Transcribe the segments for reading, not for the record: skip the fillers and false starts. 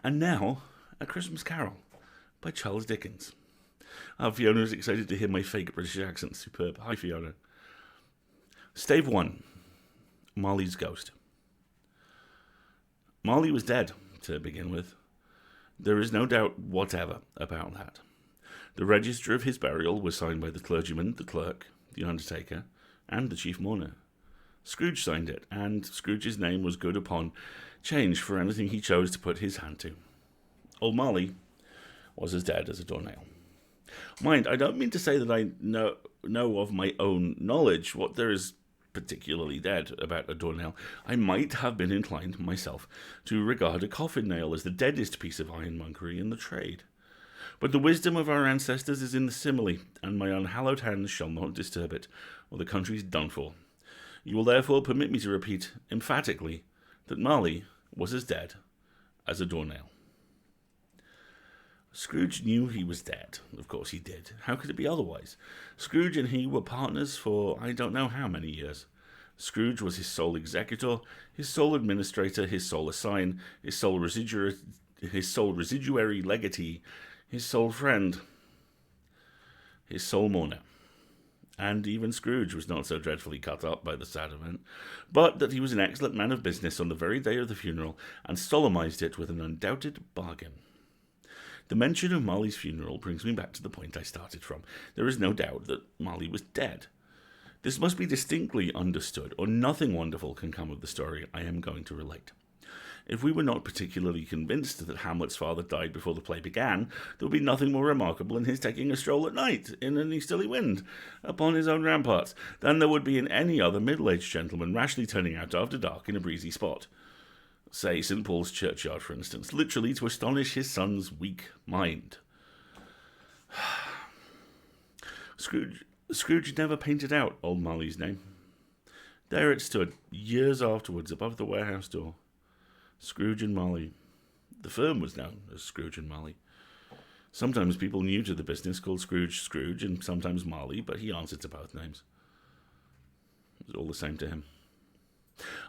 And now, A Christmas Carol by Charles Dickens. Fiona is excited to hear my fake British accent. Superb. Hi, Fiona. Stave 1. Marley's Ghost. Marley was dead, to begin with. There is no doubt whatever about that. The register of his burial was signed by the clergyman, the clerk, the undertaker, and the chief mourner. Scrooge signed it, and Scrooge's name was good upon change for anything he chose to put his hand to. Old Marley was as dead as a doornail. Mind, I don't mean to say that I know of my own knowledge what there is particularly dead about a doornail. I might have been inclined myself to regard a coffin nail as the deadest piece of ironmongery in the trade. But the wisdom of our ancestors is in the simile, and my unhallowed hands shall not disturb it, or the country's done for. You will therefore permit me to repeat emphatically that Marley was as dead as a doornail. Scrooge knew he was dead. Of course he did. How could it be otherwise? Scrooge and he were partners for I don't know how many years. Scrooge was his sole executor, his sole administrator, his sole assign, his sole residuary legatee, his sole friend, his sole mourner. And even Scrooge was not so dreadfully cut up by the sad event, but that he was an excellent man of business on the very day of the funeral, and solemnized it with an undoubted bargain. The mention of Marley's funeral brings me back to the point I started from. There is no doubt that Marley was dead. This must be distinctly understood, or nothing wonderful can come of the story I am going to relate. If we were not particularly convinced that Hamlet's father died before the play began, there would be nothing more remarkable in his taking a stroll at night, in an easterly wind, upon his own ramparts, than there would be in any other middle-aged gentleman rashly turning out after dark in a breezy spot. Say St. Paul's churchyard, for instance, literally to astonish his son's weak mind. Scrooge never painted out old Marley's name. There it stood, years afterwards, above the warehouse door. Scrooge and Marley. The firm was known as Scrooge and Marley. Sometimes people new to the business called Scrooge, and sometimes Marley, but he answered to both names. It was all the same to him.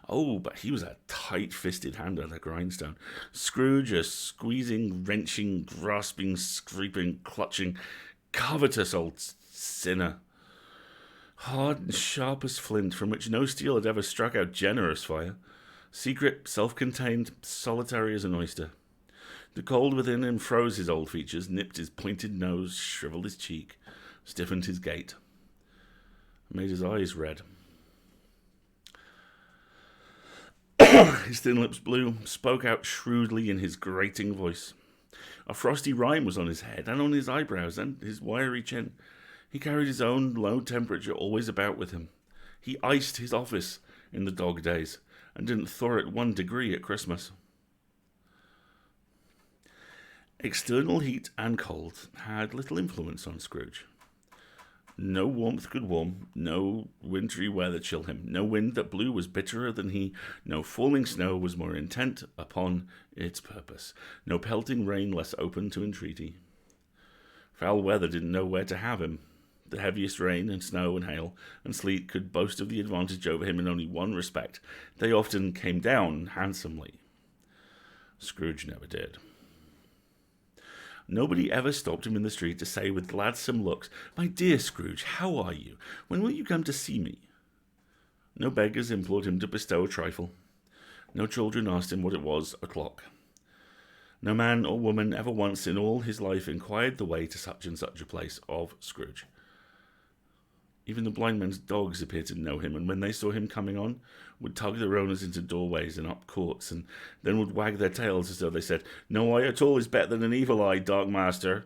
Oh, but he was a tight-fisted hand at the grindstone. Scrooge, a squeezing, wrenching, grasping, scraping, clutching, covetous old sinner. Hard and sharp as flint, from which no steel had ever struck out generous fire. Secret, self-contained, solitary as an oyster. The cold within him froze his old features, nipped his pointed nose, shriveled his cheek, stiffened his gait, made his eyes red. His thin lips blew, spoke out shrewdly in his grating voice. A frosty rime was on his head and on his eyebrows and his wiry chin. He carried his own low temperature always about with him. He iced his office in the dog days, and didn't thaw it 1 degree at Christmas. External heat and cold had little influence on Scrooge. No warmth could warm, no wintry weather chill him, no wind that blew was bitterer than he, no falling snow was more intent upon its purpose, no pelting rain less open to entreaty. Foul weather didn't know where to have him. The heaviest rain and snow and hail and sleet could boast of the advantage over him in only one respect. They often came down handsomely. Scrooge never did. Nobody ever stopped him in the street to say with gladsome looks, "My dear Scrooge, how are you? When will you come to see me?" No beggars implored him to bestow a trifle. No children asked him what it was o'clock. No man or woman ever once in all his life inquired the way to such and such a place of Scrooge. Even the blind men's dogs appeared to know him, and when they saw him coming on, would tug their owners into doorways and up courts, and then would wag their tails as though they said, "No eye at all is better than an evil eye, dark master."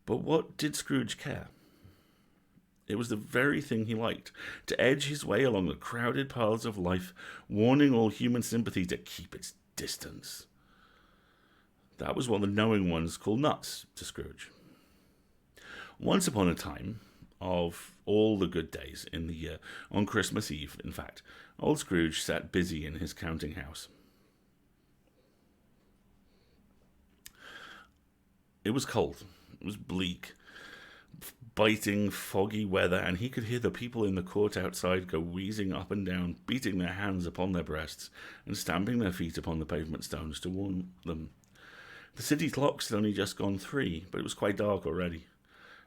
But what did Scrooge care? It was the very thing he liked, to edge his way along the crowded paths of life, warning all human sympathy to keep its distance. That was what the knowing ones call nuts to Scrooge. Once upon a time, of all the good days in the year, on Christmas Eve, in fact, old Scrooge sat busy in his counting house. It was cold, it was bleak, biting, foggy weather, and he could hear the people in the court outside go wheezing up and down, beating their hands upon their breasts, and stamping their feet upon the pavement stones to warn them. The city clocks had only just gone 3, but it was quite dark already.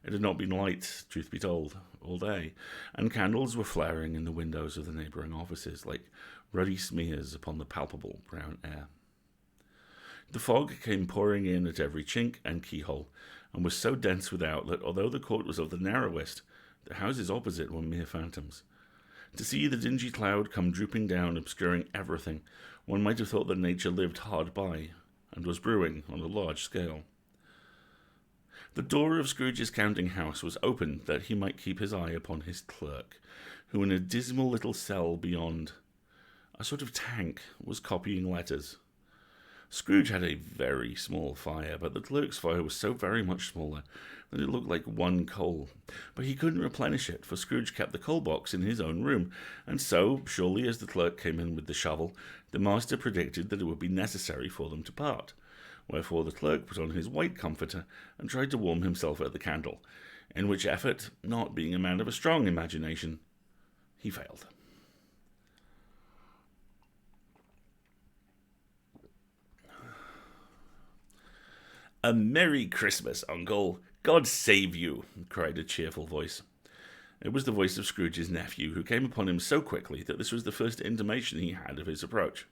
It had not been light, truth be told, all day, and candles were flaring in the windows of the neighbouring offices like ruddy smears upon the palpable brown air. The fog came pouring in at every chink and keyhole, and was so dense without that, although the court was of the narrowest, the houses opposite were mere phantoms. To see the dingy cloud come drooping down, obscuring everything, one might have thought that nature lived hard by, and was brewing on a large scale. The door of Scrooge's counting house was opened that he might keep his eye upon his clerk, who in a dismal little cell beyond, a sort of tank, was copying letters. Scrooge had a very small fire, but the clerk's fire was so very much smaller that it looked like one coal. But he couldn't replenish it, for Scrooge kept the coal box in his own room, and so, surely as the clerk came in with the shovel, the master predicted that it would be necessary for them to part. Wherefore the clerk put on his white comforter and tried to warm himself at the candle, in which effort, not being a man of a strong imagination, he failed. "A Merry Christmas, Uncle! God save you!" cried a cheerful voice. It was the voice of Scrooge's nephew, who came upon him so quickly that this was the first intimation he had of his approach.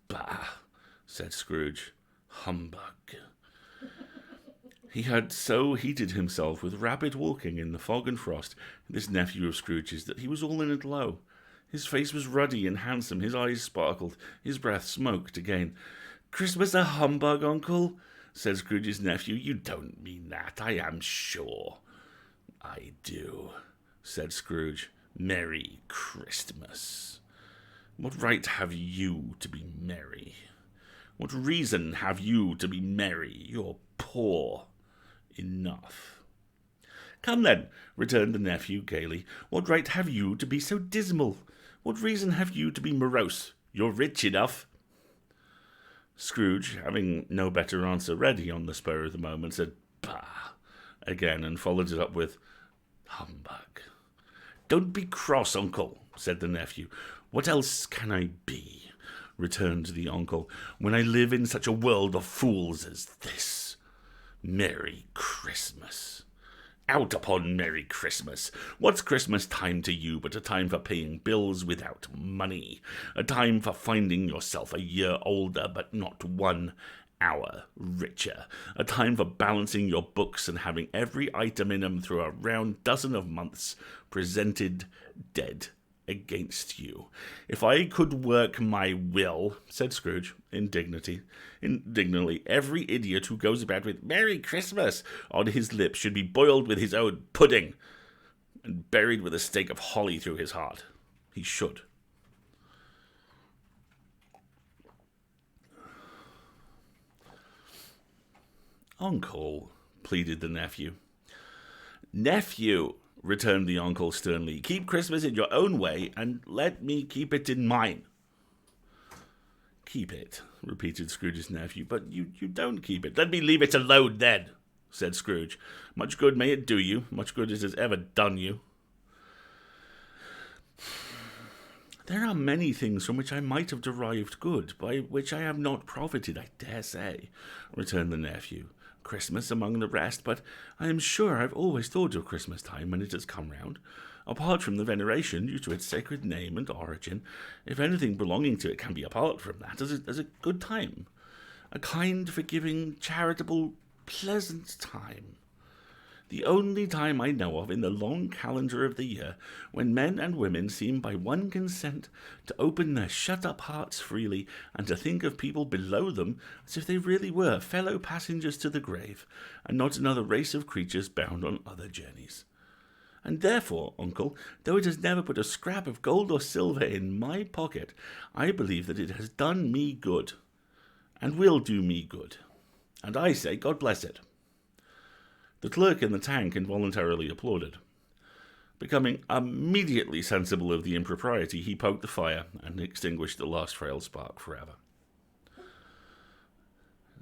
"Bah!" said Scrooge. "Humbug!" He had so heated himself with rapid walking in the fog and frost, this nephew of Scrooge's, that he was all in a glow. His face was ruddy and handsome, his eyes sparkled, his breath smoked again. "Christmas a humbug, Uncle?" said Scrooge's nephew. "You don't mean that, I am sure." "I do," said Scrooge. "Merry Christmas. What right have you to be merry? What reason have you to be merry? You're poor enough." "Come then," returned the nephew gaily. "What right have you to be so dismal? What reason have you to be morose? You're rich enough." Scrooge, having no better answer ready on the spur of the moment, said "Bah!" again, and followed it up with "Humbug." "Don't be cross, Uncle," said the nephew. "What else can I be," returned the uncle, "when I live in such a world of fools as this? Merry Christmas. Out upon Merry Christmas. What's Christmas time to you but a time for paying bills without money? A time for finding yourself a year older but not 1 hour richer? A time for balancing your books and having every item in them through a round dozen of months presented dead against you? If I could work my will," said Scrooge, indignantly, "every idiot who goes about with 'Merry Christmas' on his lips should be boiled with his own pudding and buried with a stake of holly through his heart. He should." "Uncle," pleaded the nephew. "Nephew," returned the uncle sternly, "keep Christmas in your own way, and let me keep it in mine." "Keep it," repeated Scrooge's nephew, "but you don't keep it." "Let me leave it alone, then," said Scrooge. "Much good may it do you, much good it has ever done you." "There are many things from which I might have derived good, by which I have not profited, I dare say," returned the nephew. "Christmas among the rest, but I am sure I've always thought of Christmas time when it has come round. Apart from the veneration due to its sacred name and origin, if anything belonging to it can be apart from that, as a good time, a kind, forgiving, charitable, pleasant time. The only time I know of in the long calendar of the year when men and women seem by one consent to open their shut-up hearts freely and to think of people below them as if they really were fellow passengers to the grave, and not another race of creatures bound on other journeys. And therefore, Uncle, though it has never put a scrap of gold or silver in my pocket, I believe that it has done me good, and will do me good. And I say, God bless it." The clerk in the tank involuntarily applauded. Becoming immediately sensible of the impropriety, he poked the fire and extinguished the last frail spark forever.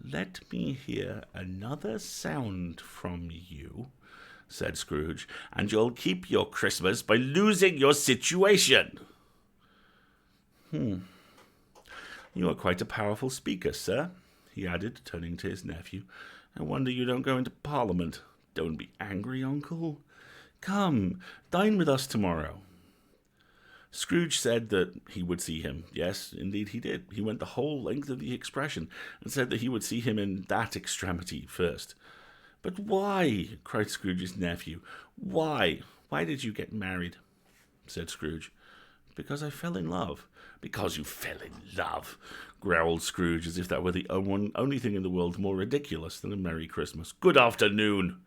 "Let me hear another sound from you," said Scrooge, "and you'll keep your Christmas by losing your situation." "You are quite a powerful speaker, sir," he added, turning to his nephew. "I wonder you don't go into Parliament. Don't be angry, uncle. Come, dine with us tomorrow." Scrooge said that he would see him. Yes, indeed he did. He went the whole length of the expression, and said that he would see him in that extremity first. "But why?" cried Scrooge's nephew. "Why? Why did you get married?" said Scrooge. "Because I fell in love." "Because you fell in love," growled Scrooge, as if that were the only thing in the world more ridiculous than a Merry Christmas. "Good afternoon."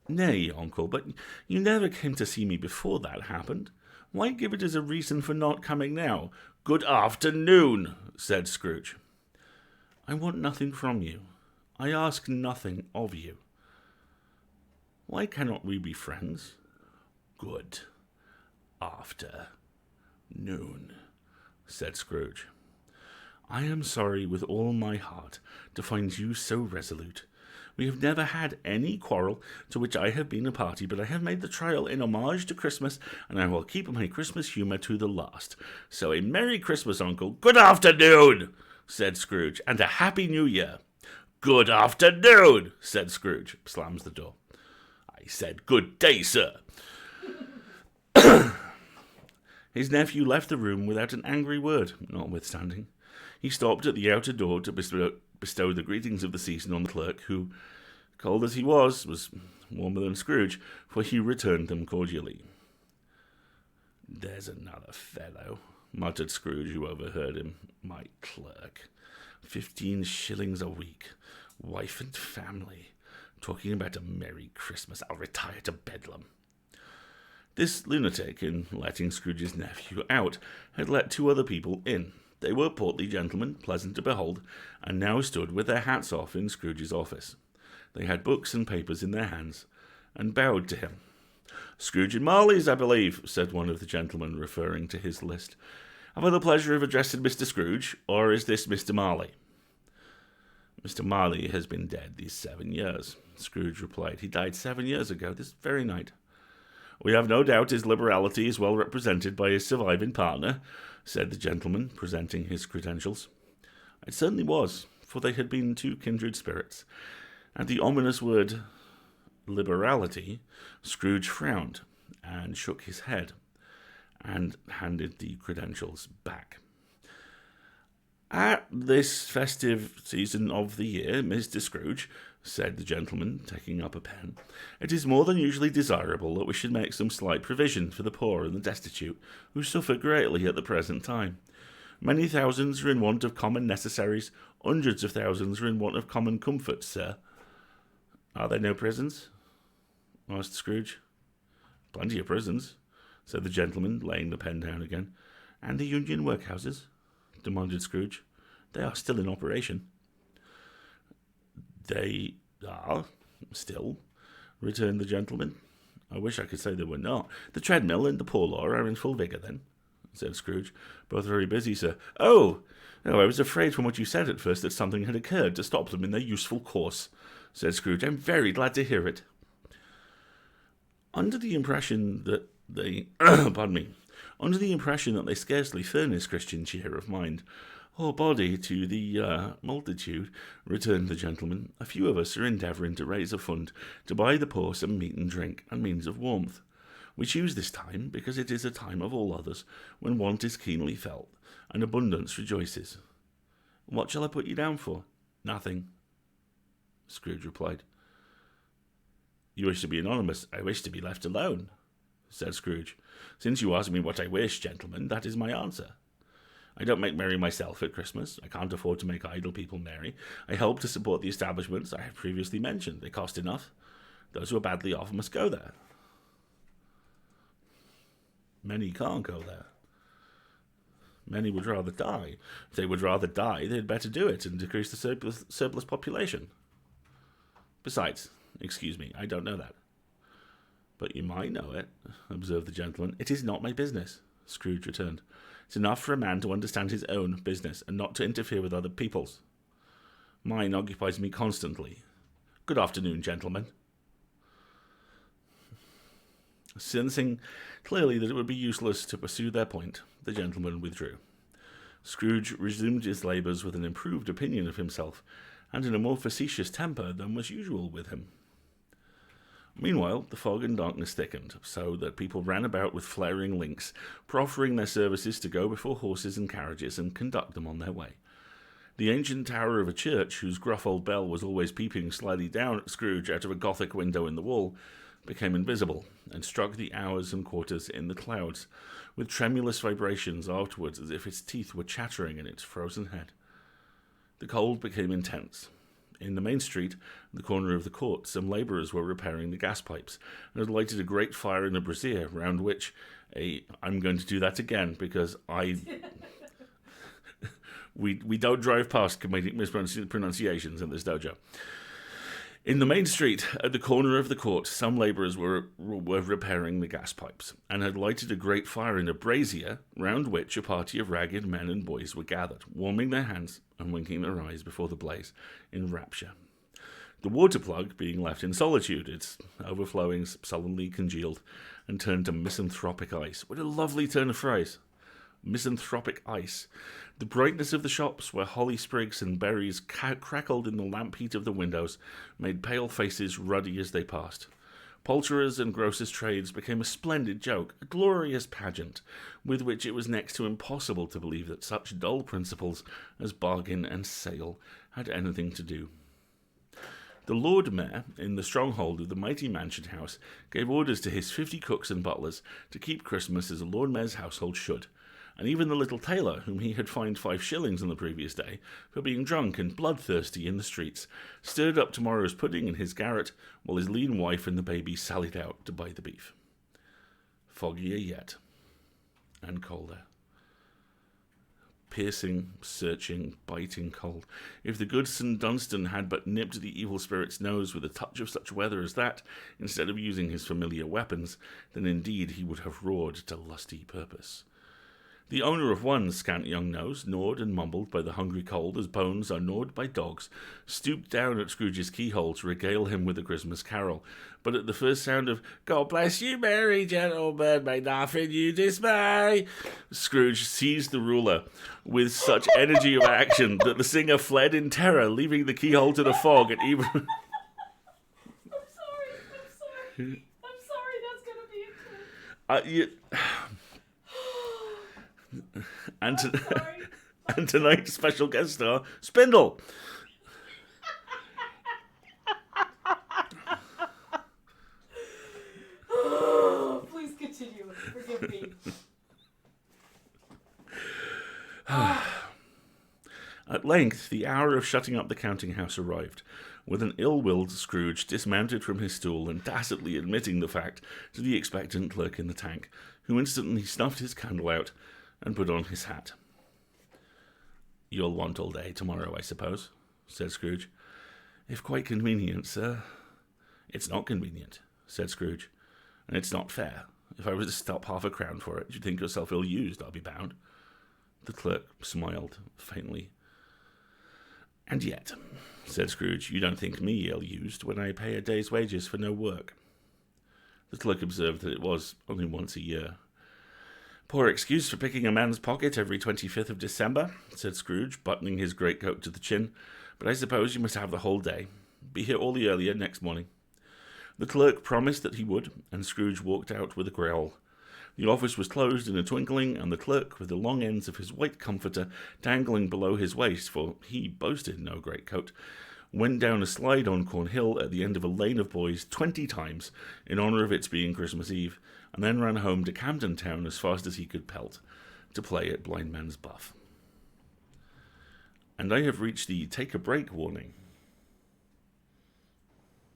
"Nay, uncle, but you never came to see me before that happened. Why give it as a reason for not coming now?" "Good afternoon," said Scrooge. "I want nothing from you. I ask nothing of you. Why cannot we be friends?" "Good afternoon," said Scrooge. "I am sorry with all my heart to find you so resolute. We have never had any quarrel to which I have been a party, but I have made the trial in homage to Christmas, and I will keep my Christmas humour to the last. So a Merry Christmas, uncle." "Good afternoon," said Scrooge, "and a Happy New Year." "Good afternoon," said Scrooge. Slams the door. "I said good day, sir." His nephew left the room without an angry word, notwithstanding. He stopped at the outer door to bestow the greetings of the season on the clerk, who, cold as he was warmer than Scrooge, for he returned them cordially. "There's another fellow," muttered Scrooge, who overheard him. "My clerk. 15 shillings a week. Wife and family. Talking about a Merry Christmas. I'll retire to Bedlam." This lunatic, in letting Scrooge's nephew out, had let 2 other people in. They were portly gentlemen, pleasant to behold, and now stood with their hats off in Scrooge's office. They had books and papers in their hands, and bowed to him. "Scrooge and Marley's, I believe," said one of the gentlemen, referring to his list. "Have I the pleasure of addressing Mr. Scrooge, or is this Mr. Marley?" "Mr. Marley has been dead these 7 years," Scrooge replied. "He died 7 years ago, this very night." "We have no doubt his liberality is well represented by his surviving partner," said the gentleman, presenting his credentials. It certainly was, for they had been 2 kindred spirits. At the ominous word liberality, Scrooge frowned and shook his head, and handed the credentials back. "At this festive season of the year, Mr. Scrooge," said the gentleman, taking up a pen, "it is more than usually desirable that we should make some slight provision for the poor and the destitute, who suffer greatly at the present time. Many thousands are in want of common necessaries, hundreds of thousands are in want of common comforts, sir." "Are there no prisons?" asked Scrooge. "Plenty of prisons," said the gentleman, laying the pen down again. "And the union workhouses?" demanded Scrooge. "They are still in operation." "They are, still," returned the gentleman. "I wish I could say they were not." "The treadmill and the poor law are in full vigour, then?" said Scrooge. "Both very busy, sir." Oh, I was afraid from what you said at first that something had occurred to stop them in their useful course," said Scrooge. "I'm very glad to hear it." Under the impression that they, under the impression that they scarcely furnish Christian cheer of mind or body to the multitude, returned the gentleman, "a few of us are endeavouring to raise a fund to buy the poor some meat and drink and means of warmth. We choose this time because it is a time of all others when want is keenly felt and abundance rejoices." "What shall I put you down for?" "Nothing," Scrooge replied. "You wish to be anonymous. I wish to be left alone," said Scrooge. "Since you ask me what I wish, gentlemen, that is my answer. I don't make merry myself at Christmas. I can't afford to make idle people merry. I help to support the establishments I have previously mentioned. They cost enough. Those who are badly off must go there. Many can't go there. Many would rather die. If they would rather die, they'd better do it and decrease the surplus population. Besides, excuse me, I don't know that." "But you might know it," observed the gentleman. "It is not my business," Scrooge returned. "It's enough for a man to understand his own business and not to interfere with other people's. Mine occupies me constantly. Good afternoon, gentlemen." Sensing clearly that it would be useless to pursue their point, the gentleman withdrew. Scrooge resumed his labours with an improved opinion of himself, and in a more facetious temper than was usual with him. Meanwhile, the fog and darkness thickened, so that people ran about with flaring links, proffering their services to go before horses and carriages and conduct them on their way. The ancient tower of a church, whose gruff old bell was always peeping slyly down at Scrooge out of a Gothic window in the wall, became invisible, and struck the hours and quarters in the clouds, with tremulous vibrations afterwards as if its teeth were chattering in its frozen head. The cold became intense. In the main street, the corner of the court, some labourers were repairing the gas pipes, and had lighted a great fire in a brazier, round which I'm going to do that again, because we don't drive past comedic mispronunciations in this dojo. In the main street, at the corner of the court, some labourers were repairing the gas pipes, and had lighted a great fire in a brazier, round which a party of ragged men and boys were gathered, warming their hands and winking their eyes before the blaze, in rapture. The water plug being left in solitude, its overflowings sullenly congealed, and turned to misanthropic ice. What a lovely turn of phrase! Misanthropic ice. The brightness of the shops, where holly sprigs and berries crackled in the lamp heat of the windows, made pale faces ruddy as they passed. Poulterers' and grocers' trades became a splendid joke, a glorious pageant, with which it was next to impossible to believe that such dull principles as bargain and sale had anything to do. The Lord Mayor, in the stronghold of the mighty mansion house, gave orders to his 50 cooks and butlers to keep Christmas as a Lord Mayor's household should, and even the little tailor, whom he had fined 5 shillings on the previous day for being drunk and bloodthirsty in the streets, stirred up tomorrow's pudding in his garret, while his lean wife and the baby sallied out to buy the beef. Foggier yet, and colder. Piercing, searching, biting cold. If the good St. Dunstan had but nipped the evil spirit's nose with a touch of such weather as that, instead of using his familiar weapons, then indeed he would have roared to lusty purpose. The owner of one scant young nose, gnawed and mumbled by the hungry cold as bones are gnawed by dogs, stooped down at Scrooge's keyhole to regale him with a Christmas carol. But at the first sound of "God bless you, merry gentlemen, may nothing you dismay," Scrooge seized the ruler with such energy of action that the singer fled in terror, leaving the keyhole to the fog, and even... I'm sorry, that's gonna be it. And tonight's special guest star, Spindle. Please continue. Forgive me. At length, the hour of shutting up the counting house arrived, with an ill-willed Scrooge dismounted from his stool and tacitly admitting the fact to the expectant clerk in the tank, who instantly snuffed his candle out and put on his hat. "You'll want all day tomorrow, I suppose," said Scrooge. "If quite convenient, sir." "It's not convenient," said Scrooge, "and it's not fair. If I was to stop half a crown for it, you'd think yourself ill-used, I'll be bound." The clerk smiled faintly. "And yet," said Scrooge, "you don't think me ill-used when I pay a day's wages for no work." The clerk observed that it was only once a year. "Poor excuse for picking a man's pocket every 25th of December," said Scrooge, buttoning his greatcoat to the chin. "But I suppose you must have the whole day. Be here all the earlier next morning." The clerk promised that he would, and Scrooge walked out with a growl. The office was closed in a twinkling, and the clerk, with the long ends of his white comforter dangling below his waist, for he boasted no greatcoat, went down a slide on Cornhill at the end of a lane of boys 20 times, in honour of its being Christmas Eve, and then ran home to Camden Town as fast as he could pelt, to play at Blind Man's Buff. And I have reached the take a break warning.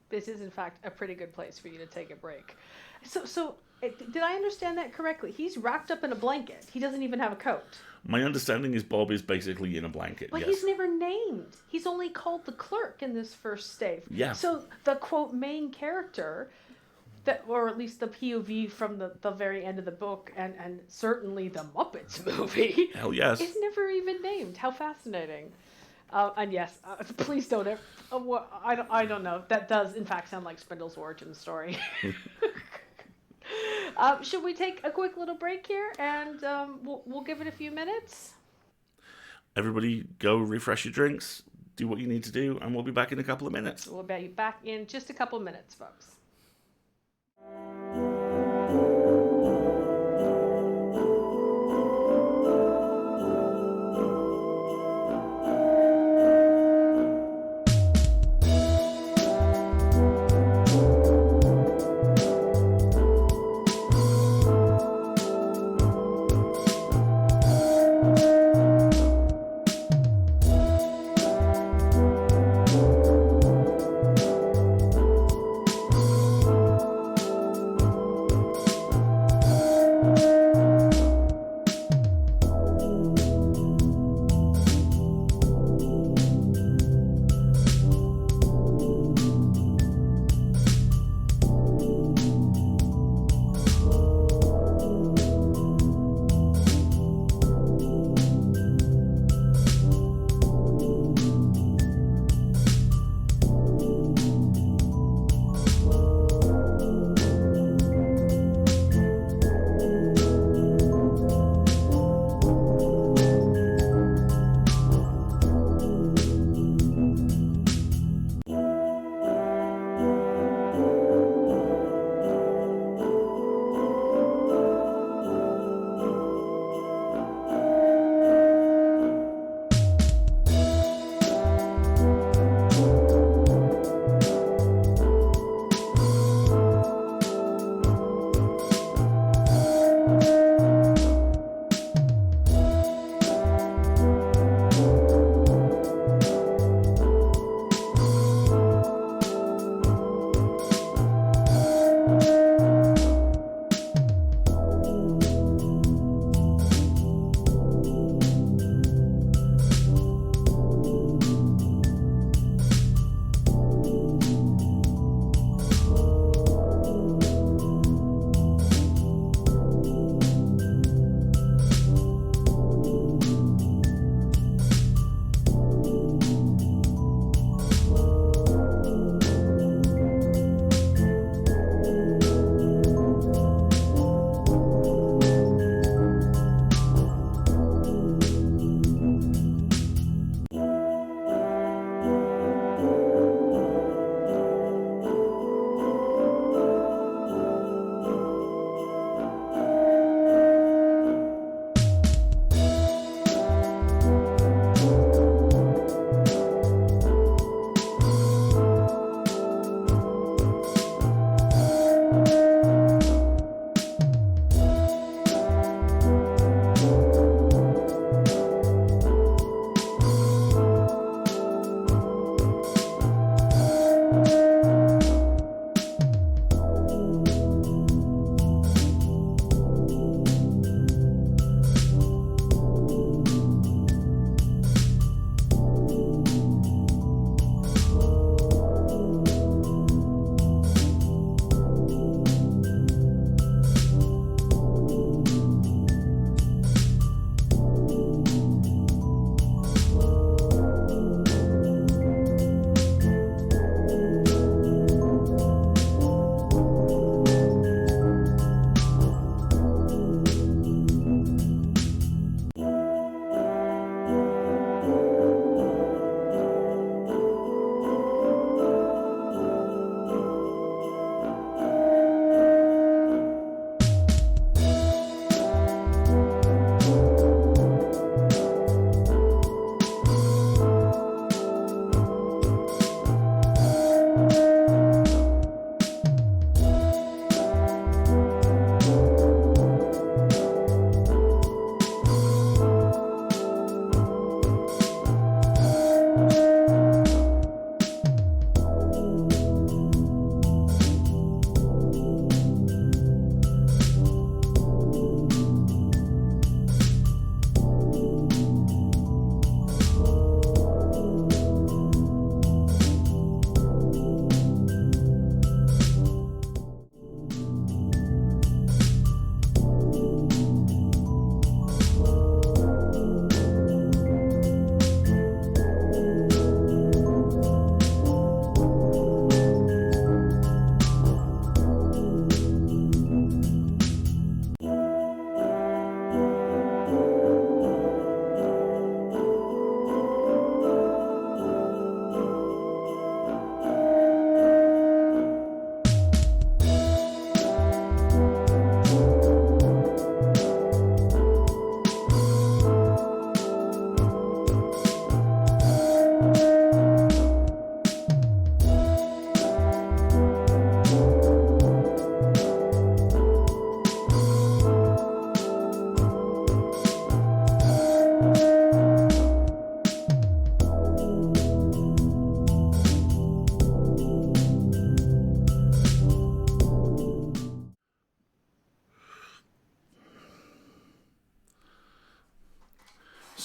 This is, in fact, a pretty good place for you to take a break. So did I understand that correctly? He's wrapped up in a blanket. He doesn't even have a coat. My understanding is Bob is basically in a blanket, But yes. he's never named. He's only called the clerk in this first stave. Yeah. So the, quote, main character, that, or at least the POV from the very end of the book, and certainly the Muppets movie, Hell yes. is never even named. How fascinating. And yes, please don't ever... I don't know. That does, in fact, sound like Spindle's origin story. Should we take a quick little break here, and we'll give it a few minutes? Everybody go refresh your drinks, do what you need to do, and we'll be back in a couple of minutes. We'll be back in just a couple of minutes, folks.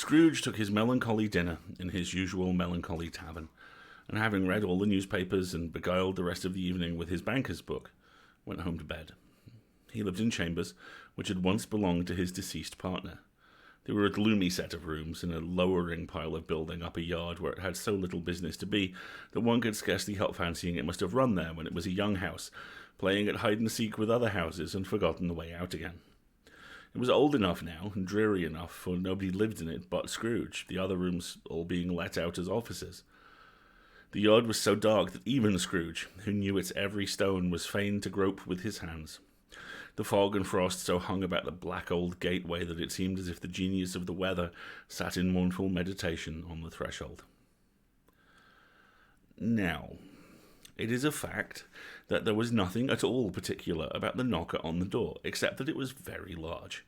Scrooge took his melancholy dinner in his usual melancholy tavern, and having read all the newspapers and beguiled the rest of the evening with his banker's book, went home to bed. He lived in chambers which had once belonged to his deceased partner. They were a gloomy set of rooms in a lowering pile of building up a yard where it had so little business to be that one could scarcely help fancying it must have run there when it was a young house, playing at hide-and-seek with other houses and forgotten the way out again. It was old enough now, and dreary enough, for nobody lived in it but Scrooge, the other rooms all being let out as offices. The yard was so dark that even Scrooge, who knew its every stone, was fain to grope with his hands. The fog and frost so hung about the black old gateway that it seemed as if the genius of the weather sat in mournful meditation on the threshold. Now, it is a fact that there was nothing at all particular about the knocker on the door, except that it was very large.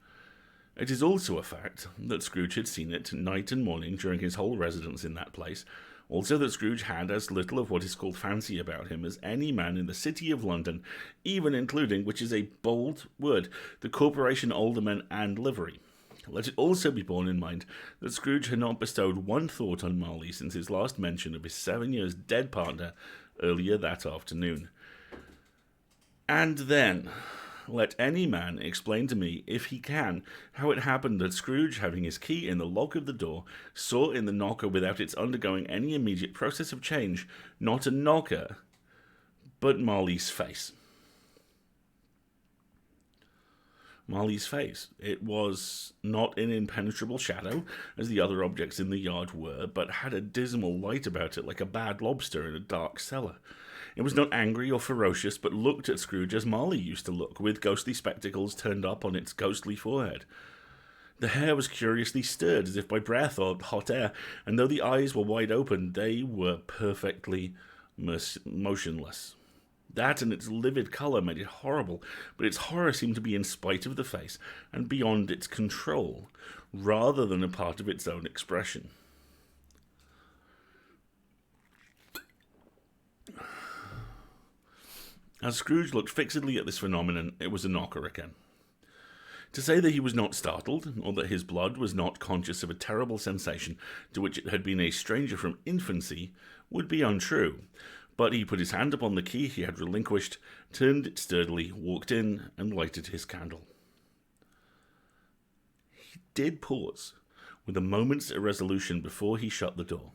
It is also a fact that Scrooge had seen it night and morning during his whole residence in that place, also that Scrooge had as little of what is called fancy about him as any man in the city of London, even including, which is a bold word, the corporation alderman and livery. Let it also be borne in mind that Scrooge had not bestowed one thought on Marley since his last mention of his 7 years dead partner earlier that afternoon. And then, let any man explain to me, if he can, how it happened that Scrooge, having his key in the lock of the door, saw in the knocker, without its undergoing any immediate process of change, not a knocker, but Marley's face. Marley's face. It was not an impenetrable shadow, as the other objects in the yard were, but had a dismal light about it like a bad lobster in a dark cellar. It was not angry or ferocious, but looked at Scrooge as Marley used to look, with ghostly spectacles turned up on its ghostly forehead. The hair was curiously stirred, as if by breath or hot air, and though the eyes were wide open, they were perfectly motionless. That and its livid colour made it horrible, but its horror seemed to be in spite of the face, and beyond its control, rather than a part of its own expression. As Scrooge looked fixedly at this phenomenon, it was a knocker again. To say that he was not startled, or that his blood was not conscious of a terrible sensation to which it had been a stranger from infancy, would be untrue, but he put his hand upon the key he had relinquished, turned it sturdily, walked in, and lighted his candle. He did pause, with a moment's irresolution before he shut the door.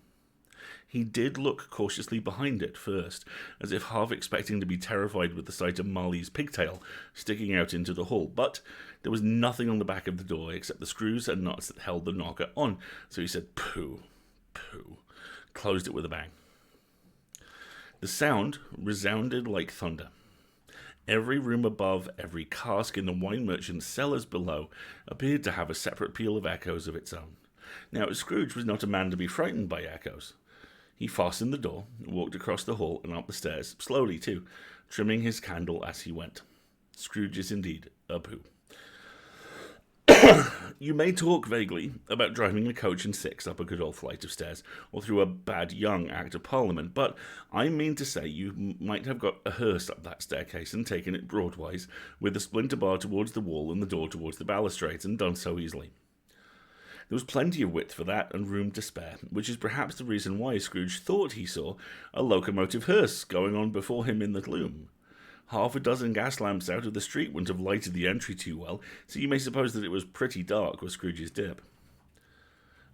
He did look cautiously behind it first, as if half expecting to be terrified with the sight of Marley's pigtail sticking out into the hall, but there was nothing on the back of the door except the screws and nuts that held the knocker on, so he said, "Pooh, pooh," closed it with a bang. The sound resounded like thunder. Every room above, every cask in the wine merchant's cellars below, appeared to have a separate peal of echoes of its own. Now, Scrooge was not a man to be frightened by echoes. He fastened the door, walked across the hall and up the stairs, slowly too, trimming his candle as he went. Scrooge is indeed a pooh. You may talk vaguely about driving a coach and six up a good old flight of stairs, or through a bad young Act of Parliament, but I mean to say you might have got a hearse up that staircase and taken it broadwise, with the splinter bar towards the wall and the door towards the balustrades, and done so easily. There was plenty of width for that, and room to spare, which is perhaps the reason why Scrooge thought he saw a locomotive hearse going on before him in the gloom. Half a dozen gas lamps out of the street wouldn't have lighted the entry too well, so you may suppose that it was pretty dark with Scrooge's dip.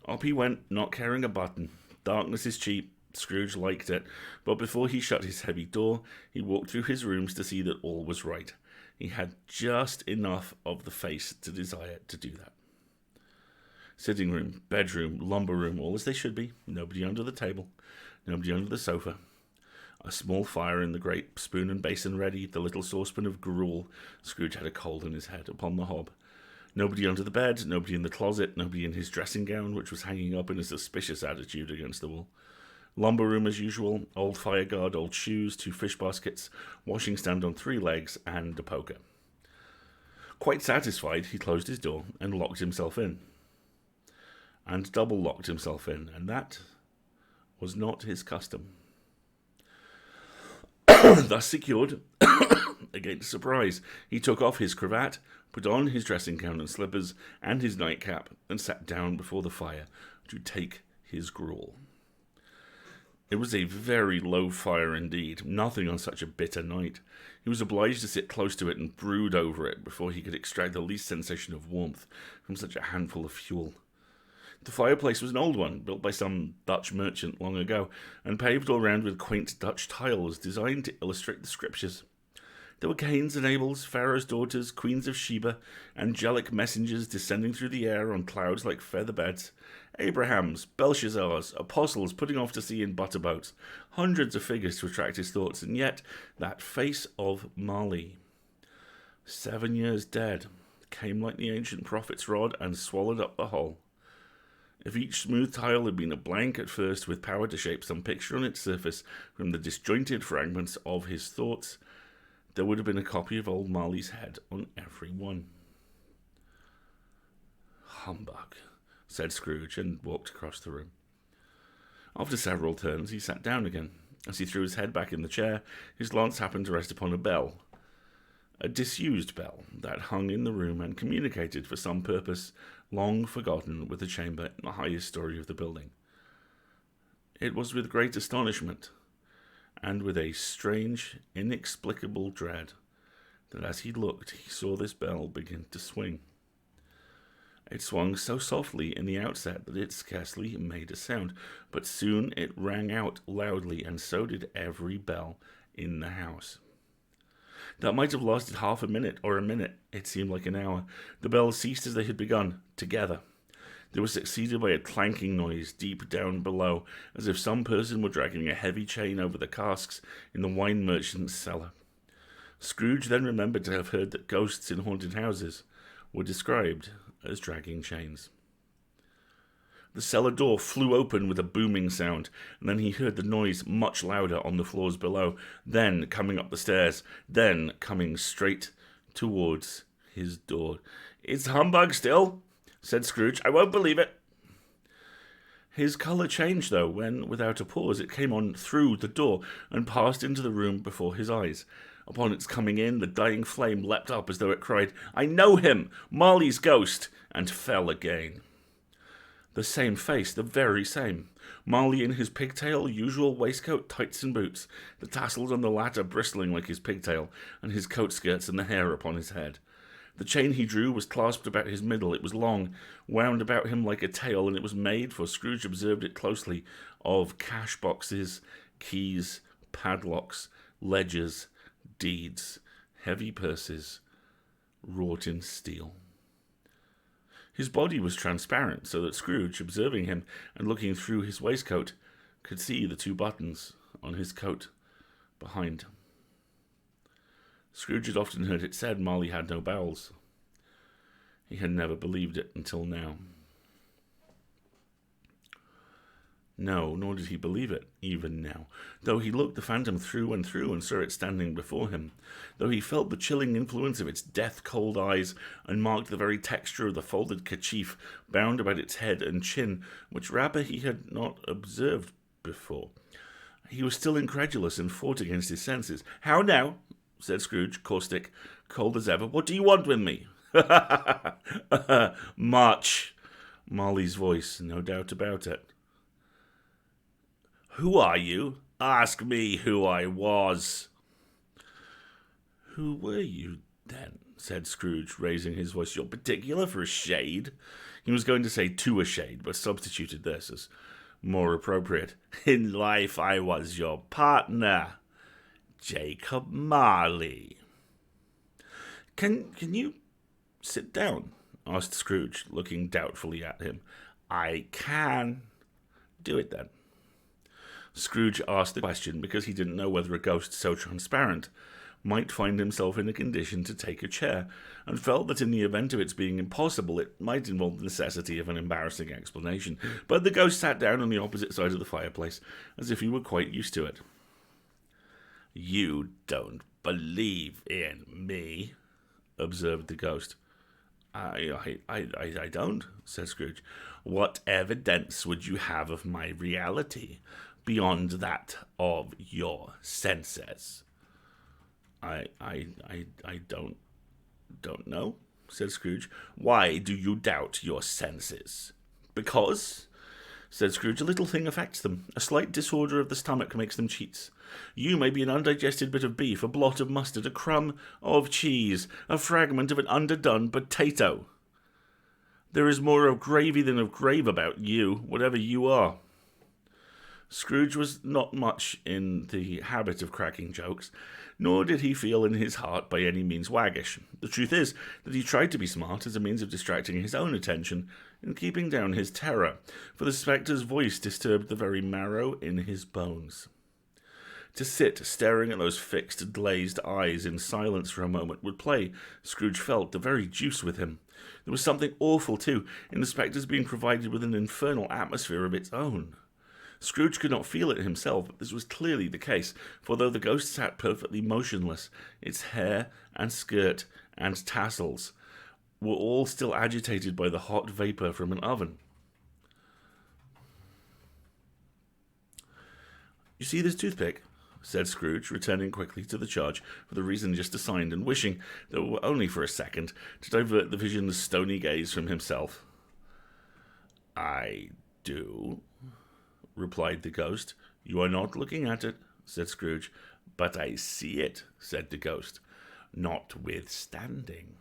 Up he went, not caring a button. Darkness is cheap. Scrooge liked it, but before he shut his heavy door, he walked through his rooms to see that all was right. He had just enough of the face to desire to do that. Sitting room, bedroom, lumber room, all as they should be. Nobody under the table, nobody under the sofa. A small fire in the grate, spoon and basin ready, the little saucepan of gruel. Scrooge had a cold in his head upon the hob. Nobody under the bed, nobody in the closet, nobody in his dressing gown, which was hanging up in a suspicious attitude against the wall. Lumber room as usual, old fire guard, old shoes, 2 fish baskets, washing stand on 3 legs, and a poker. Quite satisfied, he closed his door and locked himself in. And double-locked himself in, and that was not his custom. Thus secured against surprise, he took off his cravat, put on his dressing gown and slippers and his nightcap, and sat down before the fire to take his gruel. It was a very low fire indeed, nothing on such a bitter night. He was obliged to sit close to it and brood over it before he could extract the least sensation of warmth from such a handful of fuel. The fireplace was an old one, built by some Dutch merchant long ago, and paved all round with quaint Dutch tiles designed to illustrate the scriptures. There were Cains and Abels, Pharaoh's daughters, queens of Sheba, angelic messengers descending through the air on clouds like feather beds, Abrahams, Belshazzars, apostles putting off to sea in butterboats, hundreds of figures to attract his thoughts, and yet that face of Marley, 7 years dead, came like the ancient prophet's rod and swallowed up the whole. If each smooth tile had been a blank at first with power to shape some picture on its surface from the disjointed fragments of his thoughts, there would have been a copy of old Marley's head on every one. Humbug, said Scrooge, and walked across the room. After several turns, he sat down again. As he threw his head back in the chair, his glance happened to rest upon a bell, a disused bell that hung in the room and communicated for some purpose long forgotten with the chamber in the highest story of the building. It was with great astonishment, and with a strange, inexplicable dread, that as he looked, he saw this bell begin to swing. It swung so softly in the outset that it scarcely made a sound, but soon it rang out loudly, and so did every bell in the house. That might have lasted half a minute or a minute. It seemed like an hour. The bells ceased as they had begun, together. They were succeeded by a clanking noise deep down below, as if some person were dragging a heavy chain over the casks in the wine merchant's cellar. Scrooge then remembered to have heard that ghosts in haunted houses were described as dragging chains. The cellar door flew open with a booming sound, and then he heard the noise much louder on the floors below, then coming up the stairs, then coming straight towards his door. "It's humbug still," said Scrooge. "I won't believe it." His colour changed, though, when, without a pause, it came on through the door and passed into the room before his eyes. Upon its coming in, the dying flame leapt up as though it cried, "I know him! Marley's ghost!" and fell again. The same face, the very same. Marley in his pigtail, usual waistcoat, tights and boots, the tassels on the latter bristling like his pigtail, and his coat skirts and the hair upon his head. The chain he drew was clasped about his middle. It was long, wound about him like a tail, and it was made, for Scrooge observed it closely, of cash boxes, keys, padlocks, ledgers, deeds, heavy purses, wrought in steel. His body was transparent, so that Scrooge, observing him and looking through his waistcoat, could see the 2 buttons on his coat behind. Scrooge had often heard it said Marley had no bowels. He had never believed it until now. No, nor did he believe it, even now, though he looked the phantom through and saw it standing before him, though he felt the chilling influence of its death-cold eyes, and marked the very texture of the folded kerchief bound about its head and chin, which wrapper he had not observed before. He was still incredulous and fought against his senses. "How now?" said Scrooge, caustic, cold as ever. "What do you want with me?" "Much," Marley's voice, no doubt about it. "Who are you? Ask me who I was." "Who were you, then?" said Scrooge, raising his voice. "You're particular for a shade." He was going to say "to a shade," but substituted this as more appropriate. "In life I was your partner, Jacob Marley." Can you sit down?" asked Scrooge, looking doubtfully at him. "I can." "Do it, then." Scrooge asked the question because he didn't know whether a ghost so transparent might find himself in a condition to take a chair, and felt that in the event of its being impossible, it might involve the necessity of an embarrassing explanation. But the ghost sat down on the opposite side of the fireplace, as if he were quite used to it. "You don't believe in me," observed the ghost. I don't," said Scrooge. "What evidence would you have of my reality beyond that of your senses?" I don't know." said Scrooge. "Why do you doubt your senses?" "Because," said Scrooge, "a little thing affects them. A slight disorder of the stomach makes them cheats. You may be an undigested bit of beef, a blot of mustard, a crumb of cheese, a fragment of an underdone potato. There is more of gravy than of grave about you, whatever you are." Scrooge was not much in the habit of cracking jokes, nor did he feel in his heart by any means waggish. The truth is that he tried to be smart as a means of distracting his own attention and keeping down his terror, for the spectre's voice disturbed the very marrow in his bones. To sit staring at those fixed, glazed eyes in silence for a moment would play, Scrooge felt, the very deuce with him. There was something awful, too, in the spectre's being provided with an infernal atmosphere of its own. Scrooge could not feel it himself, but this was clearly the case, for though the ghost sat perfectly motionless, its hair and skirt and tassels were all still agitated by the hot vapour from an oven. "You see this toothpick?" said Scrooge, returning quickly to the charge for the reason just assigned, and wishing, though only for a second, to divert the vision's stony gaze from himself. "I do," replied the ghost. "You are not looking at it," said Scrooge. "But I see it," said the ghost, "notwithstanding."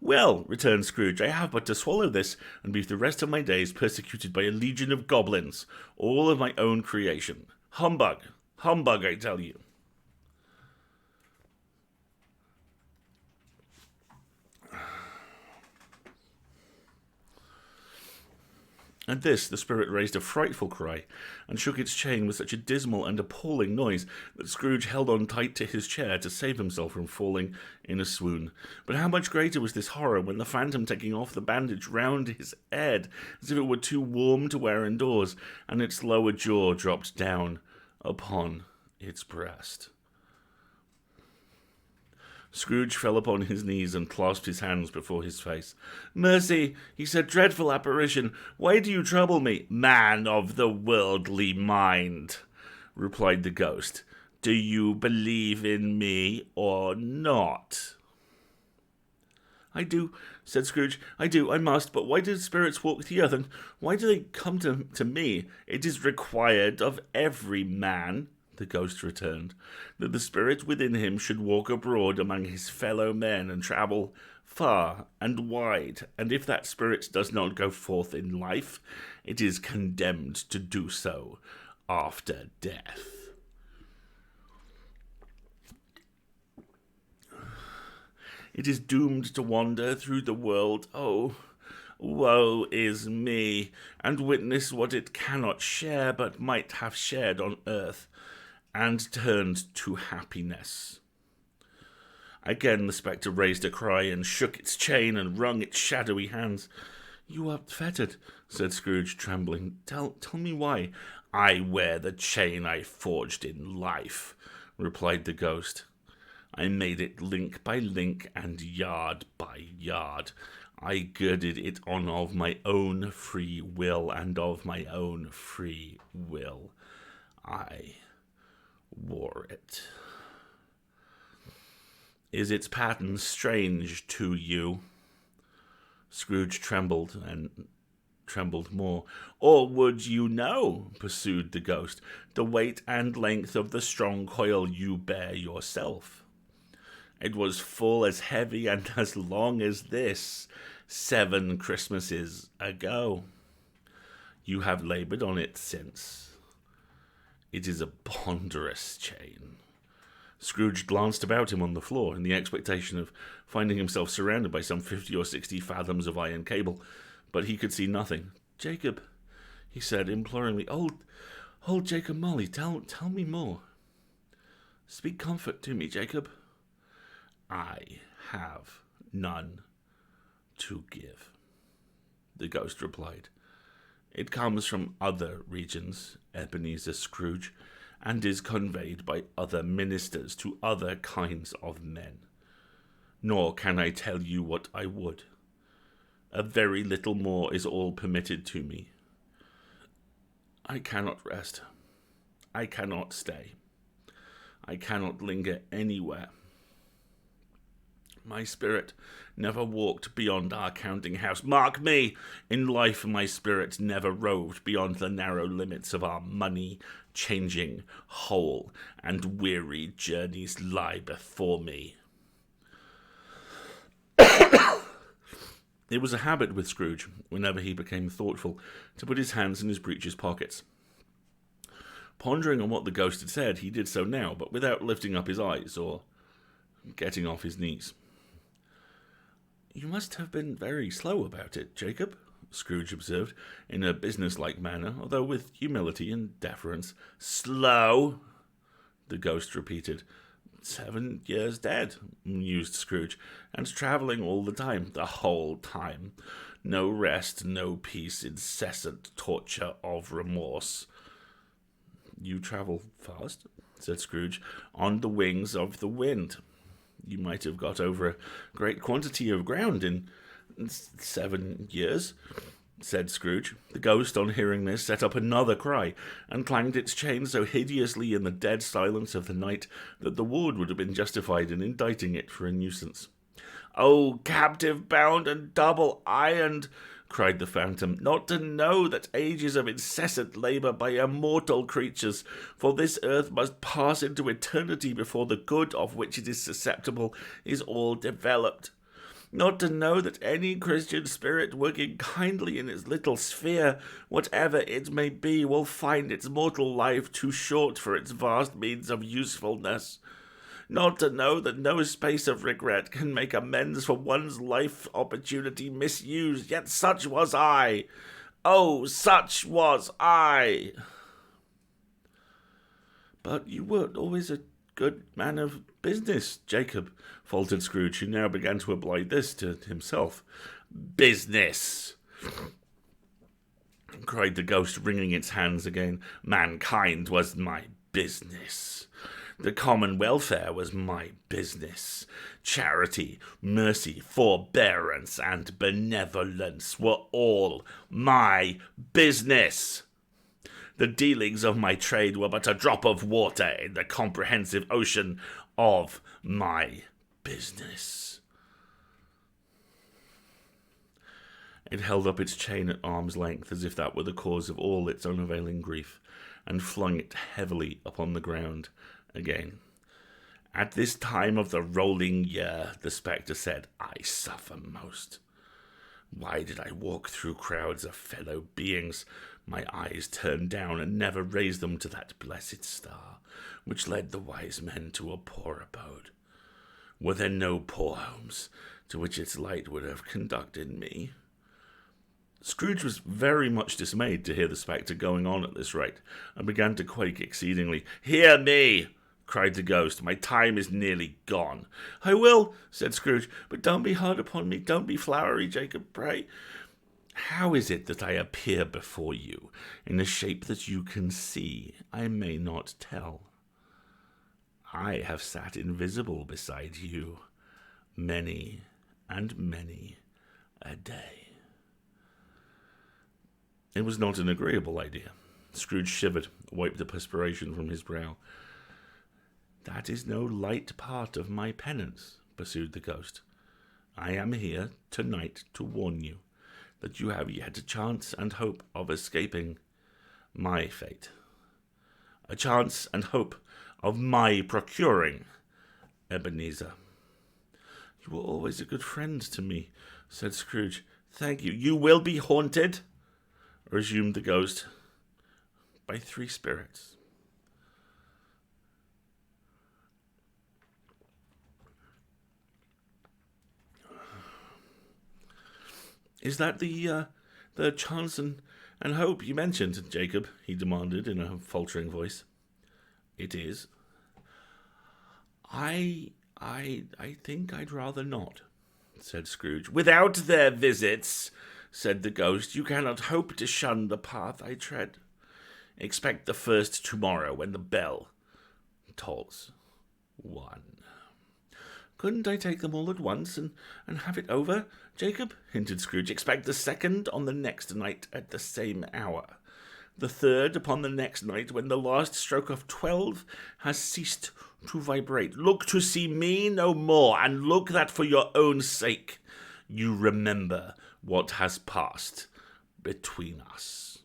"Well," returned Scrooge, "I have but to swallow this, and be the rest of my days persecuted by a legion of goblins, all of my own creation. Humbug! Humbug, I tell you." At this, the spirit raised a frightful cry, and shook its chain with such a dismal and appalling noise that Scrooge held on tight to his chair to save himself from falling in a swoon. But how much greater was this horror when the phantom, taking off the bandage round his head, as if it were too warm to wear indoors, and its lower jaw dropped down upon its breast. Scrooge fell upon his knees and clasped his hands before his face. "Mercy," he said, "dreadful apparition, why do you trouble me?" "Man of the worldly mind," replied the ghost, "do you believe in me or not?" "I do," said Scrooge. "I do, I must. But why do spirits walk the earth, and why do they come to me?" "It is required of every man," the ghost returned, "that the spirit within him should walk abroad among his fellow men and travel far and wide, and if that spirit does not go forth in life, it is condemned to do so after death. It is doomed to wander through the world. Oh, woe is me, and witness what it cannot share, but might have shared on earth, and turned to happiness." Again the spectre raised a cry, and shook its chain, and wrung its shadowy hands. "You are fettered," said Scrooge, trembling. Tell me why." "I wear the chain I forged in life," replied the ghost. "I made it link by link, and yard by yard. I girded it on of my own free will, and of my own free will I wore it. Is its pattern strange to you?" Scrooge trembled and trembled more. "Or would you know," pursued the ghost, "the weight and length of the strong coil you bear yourself? It was full as heavy and as long as this 7 Christmases ago. You have labored on it since. It is a ponderous chain." Scrooge glanced about him on the floor in the expectation of finding himself surrounded by some 50 or 60 fathoms of iron cable, but he could see nothing. "Jacob," he said imploringly, old Jacob Marley, tell me more. Speak comfort to me, Jacob." "I have none to give," the ghost replied. "It comes from other regions, Ebenezer Scrooge, and is conveyed by other ministers to other kinds of men. Nor can I tell you what I would. A very little more is all permitted to me. I cannot rest. I cannot stay. I cannot linger anywhere. My spirit never walked beyond our counting-house. Mark me! In life my spirit never roved beyond the narrow limits of our money-changing, whole, and weary journeys lie before me. It was a habit with Scrooge, whenever he became thoughtful, to put his hands in his breeches pockets. Pondering on what the ghost had said, he did so now, but without lifting up his eyes or getting off his knees. "You must have been very slow about it, Jacob," Scrooge observed, in a business-like manner, although with humility and deference. "Slow?" the ghost repeated. 7 years dead," mused Scrooge, "and travelling all the time, the whole time. No rest, no peace, incessant torture of remorse." "You travel fast," said Scrooge, "on the wings of the wind. You might have got over a great quantity of ground in 7 years," said Scrooge. The ghost, on hearing this, set up another cry, and clanged its chain so hideously in the dead silence of the night that the ward would have been justified in indicting it for a nuisance. "Oh, captive bound and double ironed," cried the phantom, "not to know that ages of incessant labour by immortal creatures for this earth must pass into eternity before the good of which it is susceptible is all developed. Not to know that any Christian spirit working kindly in its little sphere, whatever it may be, will find its mortal life too short for its vast means of usefulness. Not to know that no space of regret can make amends for one's life opportunity misused. Yet such was I. Oh, such was I." "But you weren't always a good man of business, Jacob," faltered Scrooge, who now began to apply this to himself. "Business!" cried the ghost, wringing its hands again. "Mankind was my business. The common welfare was my business. Charity, mercy, forbearance, and benevolence were all my business. The dealings of my trade were but a drop of water in the comprehensive ocean of my business." It held up its chain at arm's length, as if that were the cause of all its unavailing grief, and flung it heavily upon the ground again. "At this time of the rolling year," the spectre said, "I suffer most. Why did I walk through crowds of fellow beings, my eyes turned down, and never raise them to that blessed star, which led the wise men to a poor abode? Were there no poor homes to which its light would have conducted me?" Scrooge was very much dismayed to hear the spectre going on at this rate, and began to quake exceedingly. "Hear me!" cried the ghost. "My time is nearly gone." "I will," said Scrooge, "but don't be hard upon me. Don't be flowery, Jacob, pray. How is it that I appear before you in a shape that you can see? I may not tell. I have sat invisible beside you many and many a day." It was not an agreeable idea. Scrooge shivered, wiped the perspiration from his brow. "That is no light part of my penance," pursued the ghost. "I am here tonight to warn you that you have yet a chance and hope of escaping my fate. A chance and hope of my procuring Ebenezer." "You were always a good friend to me," said Scrooge. "Thank you." "You will be haunted," resumed the ghost, "by 3 spirits. "Is that the chance and hope you mentioned, Jacob?" he demanded in a faltering voice. "It is." I think I'd rather not," said Scrooge. "Without their visits," said the ghost, "you cannot hope to shun the path I tread. Expect the first tomorrow when the bell tolls 1. "Couldn't I take them all at once and have it over, Jacob?" hinted Scrooge. "Expect the second on the next night at the same hour. The third upon the next night, when the last stroke of 12 has ceased to vibrate. Look to see me no more, and look that for your own sake you remember what has passed between us.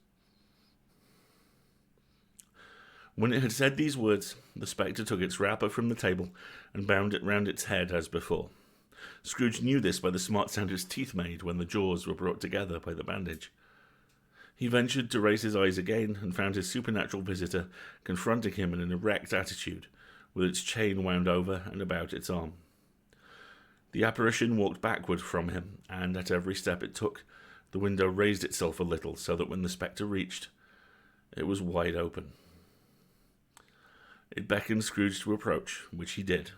When it had said these words, the spectre took its wrapper from the table and bound it round its head as before. Scrooge knew this by the smart sound its teeth made when the jaws were brought together by the bandage. He ventured to raise his eyes again and found his supernatural visitor confronting him in an erect attitude, with its chain wound over and about its arm. The apparition walked backward from him, and at every step it took, the window raised itself a little, so that when the spectre reached, it was wide open. It beckoned Scrooge to approach, which he did.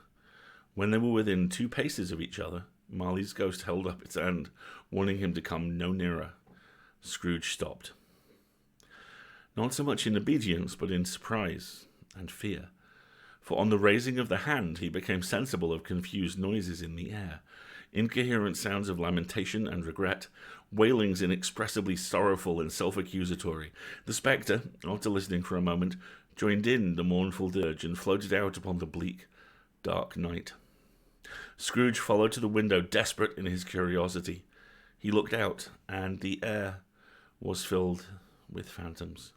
When they were within 2 paces of each other, Marley's ghost held up its hand, warning him to come no nearer. Scrooge stopped. Not so much in obedience, but in surprise and fear. For on the raising of the hand, he became sensible of confused noises in the air, incoherent sounds of lamentation and regret, wailings inexpressibly sorrowful and self-accusatory. The spectre, after listening for a moment, joined in the mournful dirge and floated out upon the bleak, dark night. Scrooge followed to the window, desperate in his curiosity. He looked out, and the air was filled with phantoms,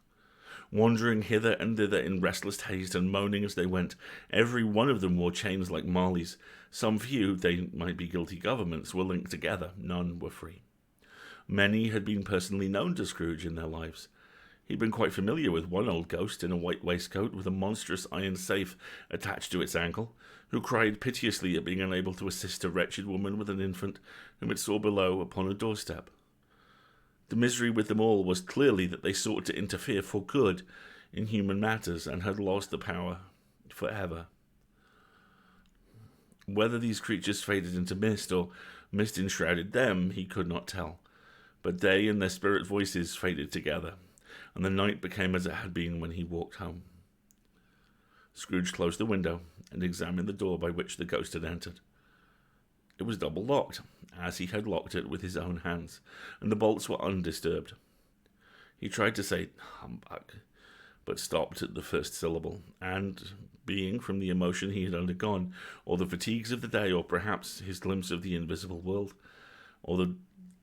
wandering hither and thither in restless haste and moaning as they went. Every one of them wore chains like Marley's. Some few, they might be guilty governments, were linked together. None were free. Many had been personally known to Scrooge in their lives. He'd been quite familiar with one old ghost in a white waistcoat with a monstrous iron safe attached to its ankle, who cried piteously at being unable to assist a wretched woman with an infant whom it saw below upon a doorstep. The misery with them all was clearly that they sought to interfere for good in human matters and had lost the power forever. Whether these creatures faded into mist or mist enshrouded them, he could not tell, but they and their spirit voices faded together, and the night became as it had been when he walked home. Scrooge closed the window and examined the door by which the ghost had entered. It was double locked, as he had locked it with his own hands, and the bolts were undisturbed. He tried to say "humbug," but stopped at the first syllable, and, being from the emotion he had undergone, or the fatigues of the day, or perhaps his glimpse of the invisible world, or the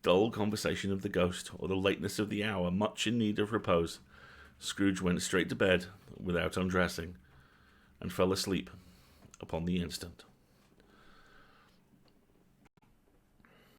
dull conversation of the ghost, or the lateness of the hour, much in need of repose, Scrooge went straight to bed without undressing, and fell asleep upon the instant.